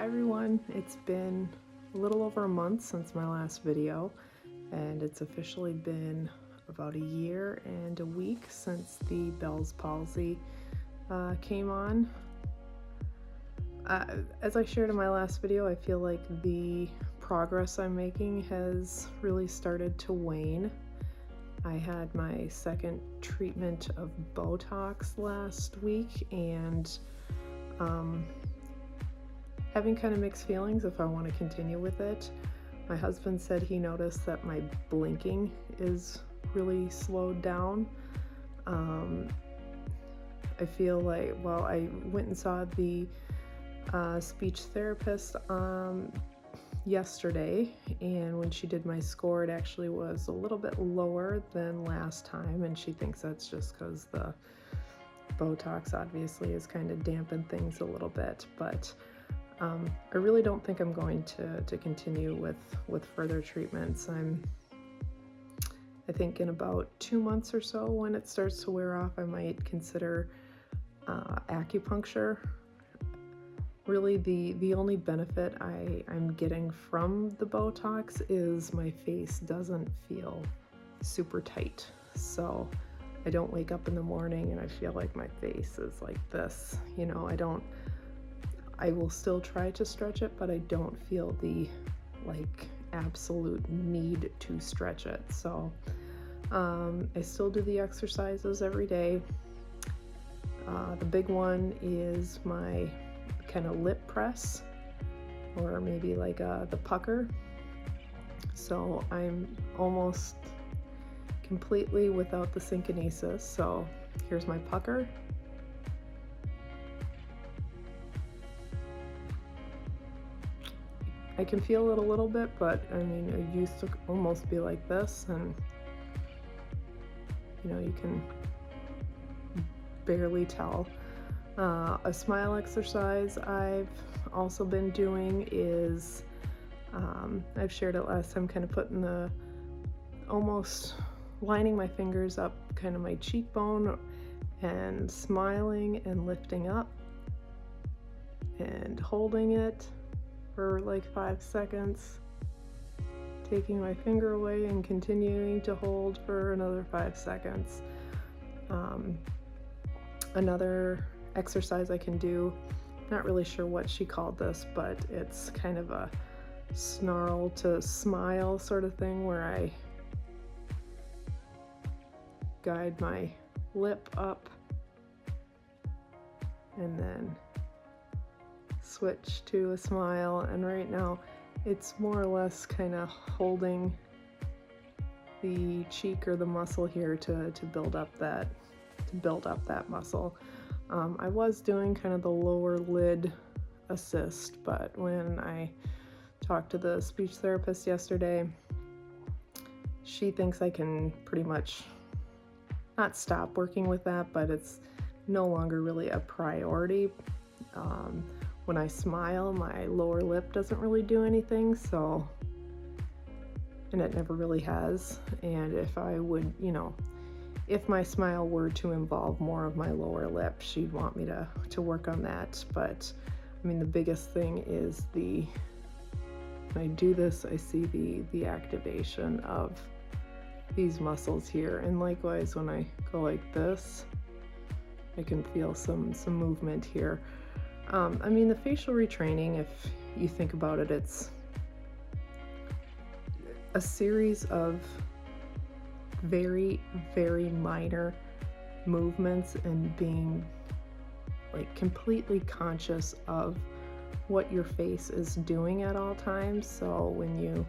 Hi everyone, it's been a little over a month since my last video, and it's officially been about a year and a week since the Bell's palsy came on. As I shared in my last video, I feel like the progress I'm making has really started to wane. I had my second treatment of Botox last week, and having kind of mixed feelings if I want to continue with it. My husband said he noticed that my blinking is really slowed down. I feel like, well, I went and saw the speech therapist yesterday, and when she did my score, it actually was a little bit lower than last time, and she thinks that's just because the Botox obviously has kind of dampened things a little bit, but I really don't think I'm going to continue with further treatments. I think in about 2 months or so, when it starts to wear off, I might consider acupuncture. Really, the only benefit I'm getting from the Botox is my face doesn't feel super tight. So I don't wake up in the morning and I feel like my face is like this. You know, I will still try to stretch it, but I don't feel the like absolute need to stretch it. So I still do the exercises every day. The big one is my kind of lip press, or maybe like the pucker. So I'm almost completely without the synkinesis. So here's my pucker. I can feel it a little bit, but I mean, it used to almost be like this, and you know, you can barely tell. A smile exercise I've also been doing is, I've shared it last time, kind of putting almost lining my fingers up kind of my cheekbone and smiling and lifting up and holding it for like 5 seconds, taking my finger away and continuing to hold for another 5 seconds. Another exercise I can do, not really sure what she called this, but it's kind of a snarl to smile sort of thing, where I guide my lip up and then switch to a smile. And right now it's more or less kind of holding the cheek or the muscle here to build up that muscle. I was doing kind of the lower lid assist, but when I talked to the speech therapist yesterday, she thinks I can pretty much not stop working with that, but it's no longer really a priority. When I smile, my lower lip doesn't really do anything, so, and it never really has. And if I would, you know, if my smile were to involve more of my lower lip, she'd want me to work on that. But I mean, the biggest thing is when I do this, I see the activation of these muscles here. And likewise, when I go like this, I can feel some movement here. I mean, the facial retraining, if you think about it, it's a series of very, very minor movements and being like completely conscious of what your face is doing at all times. So when you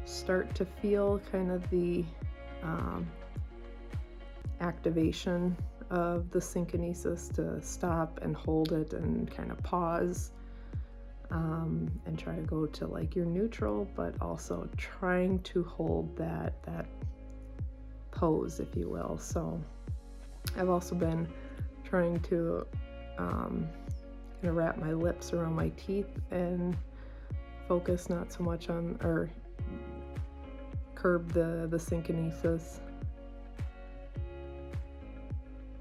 start to feel kind of the activation of the synkinesis, to stop and hold it and kind of pause, and try to go to like your neutral, but also trying to hold that pose, if you will. So I've also been trying to kind of wrap my lips around my teeth and focus not so much on, or curb the synkinesis.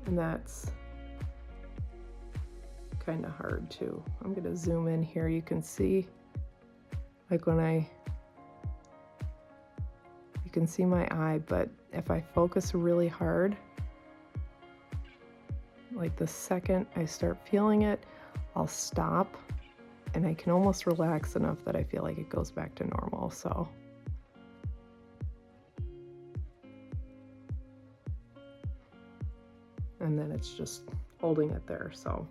And that's kind of hard too. I'm gonna zoom in here. You can see, like you can see my eye, but if I focus really hard, like the second I start feeling it, I'll stop and I can almost relax enough that I feel like it goes back to normal. So and then it's just holding it there. So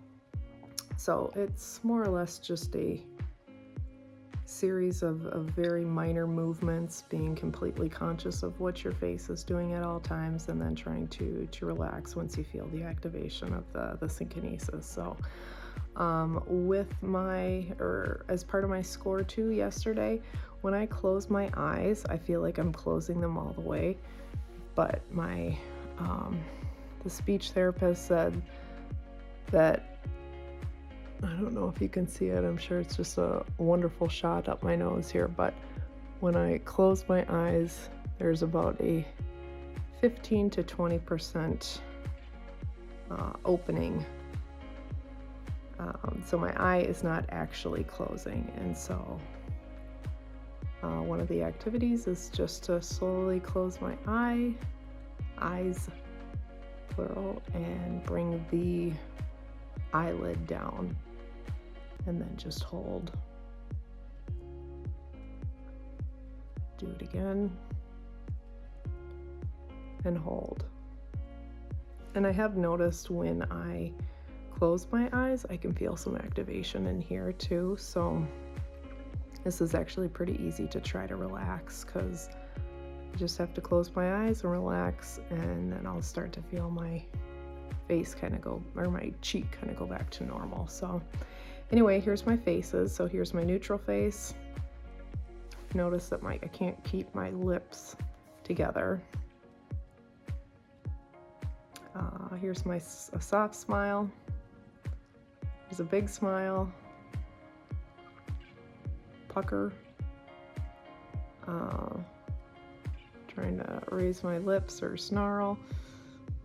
it's more or less just a series of very minor movements, being completely conscious of what your face is doing at all times, and then trying to relax once you feel the activation of the synkinesis. So as part of my score too yesterday, when I close my eyes, I feel like I'm closing them all the way, but my the speech therapist said that, I don't know if you can see it, I'm sure it's just a wonderful shot up my nose here, but when I close my eyes, there's about a 15 to 20% opening. So my eye is not actually closing, and so one of the activities is just to slowly close my eyes, plural, and bring the eyelid down, and then just hold. Do it again, and hold. And I have noticed when I close my eyes, I can feel some activation in here too. So this is actually pretty easy to try to relax, because I just have to close my eyes and relax, and then I'll start to feel my face kind of go, or my cheek kind of go back to normal. So anyway, here's my faces. So here's my neutral face. Notice that I can't keep my lips together. Here's a soft smile. There's a big smile. Pucker. Trying to raise my lips or snarl.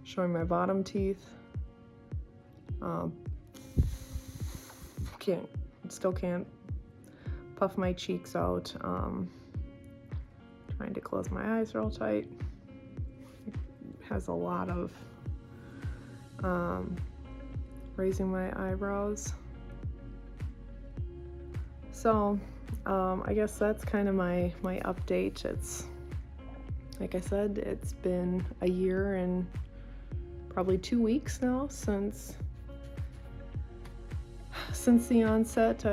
Showing my bottom teeth. Still can't puff my cheeks out. Trying to close my eyes real tight. It has a lot of raising my eyebrows. So I guess that's kind of my update. It's, like I said, it's been a year and probably 2 weeks now since the onset.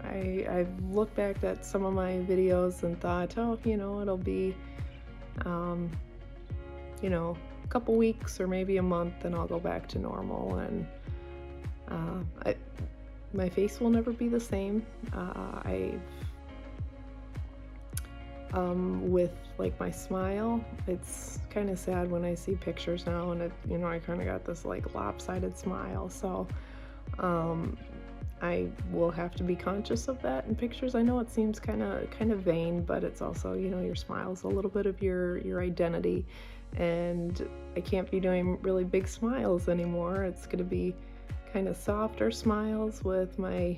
I've looked back at some of my videos and thought, oh, it'll be a couple weeks or maybe a month and I'll go back to normal, and my face will never be the same. With like my smile, it's kind of sad when I see pictures now, and I kind of got this like lopsided smile. So I will have to be conscious of that in pictures. I know it seems kind of vain, but it's also, your smile's a little bit of your identity, and I can't be doing really big smiles anymore. It's going to be kind of softer smiles with my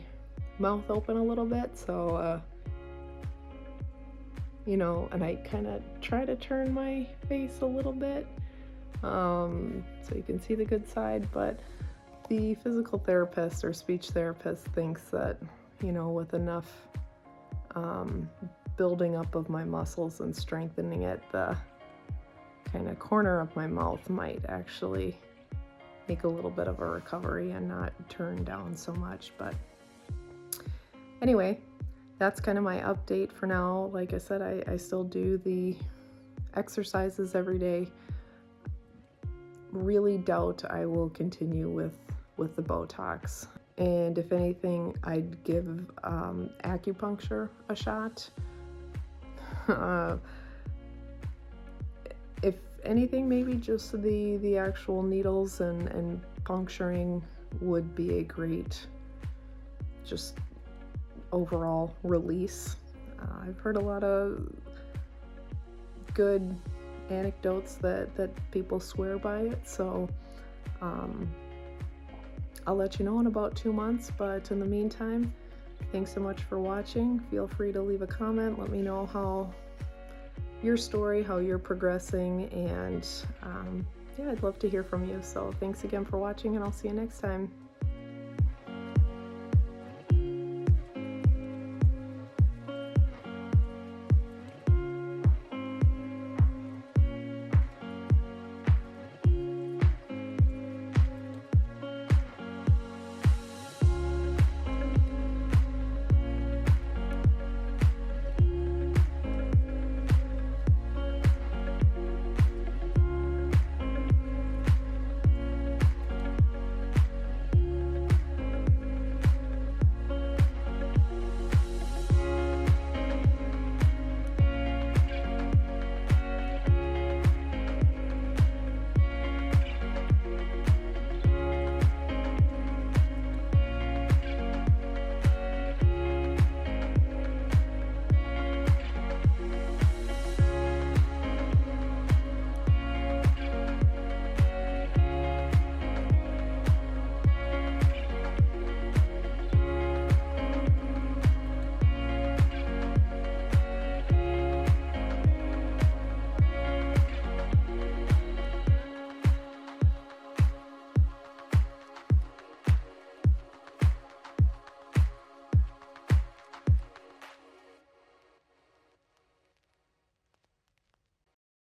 mouth open a little bit. So and I kind of try to turn my face a little bit so you can see the good side, but the physical therapist or speech therapist thinks that, with enough building up of my muscles and strengthening it, the kind of corner of my mouth might actually make a little bit of a recovery and not turn down so much. But anyway, that's kind of my update for now. Like I said, I still do the exercises every day. Really doubt I will continue with the Botox. And if anything, I'd give acupuncture a shot. If anything, maybe just the actual needles and puncturing would be a great just overall release. I've heard a lot of good anecdotes that people swear by it, so I'll let you know in about 2 months, but in the meantime, thanks so much for watching. Feel free to leave a comment. Let me know how your story, how you're progressing, and yeah, I'd love to hear from you. So thanks again for watching, and I'll see you next time.